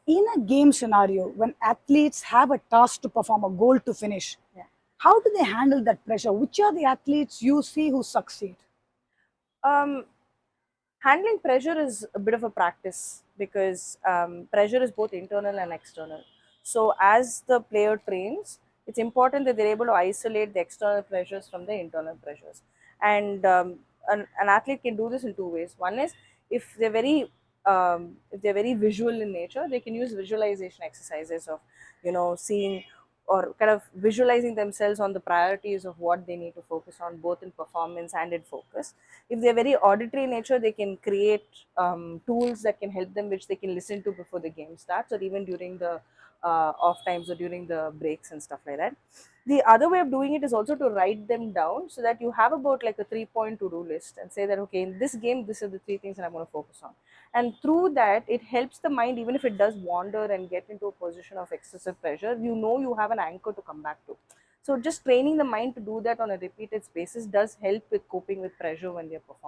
In a game scenario, when athletes have a task to perform, a goal to finish, Yeah. how do they handle that pressure? Which are the athletes you see who succeed? Um, Handling pressure is a bit of a practice because pressure is both internal and external. So, as the player trains, it's important that they're able to isolate the external pressures from the internal pressures. And an athlete can do this in two ways. One is if they're very visual in nature, they can use visualization exercises of, seeing or kind of visualizing themselves on the priorities of what they need to focus on, both in performance and in focus. If they're very auditory in nature, they can create tools that can help them, which they can listen to before the game starts, or even during the off times or during the breaks and stuff like that. The other way of doing it is also to write them down so that you have about like a 3 point to do list and say that, okay, in this game, this are the three things that I'm going to focus on. And through that, it helps the mind, even if it does wander and get into a position of excessive pressure, you have an anchor to come back to. So just training the mind to do that on a repeated basis does help with coping with pressure when they're performing.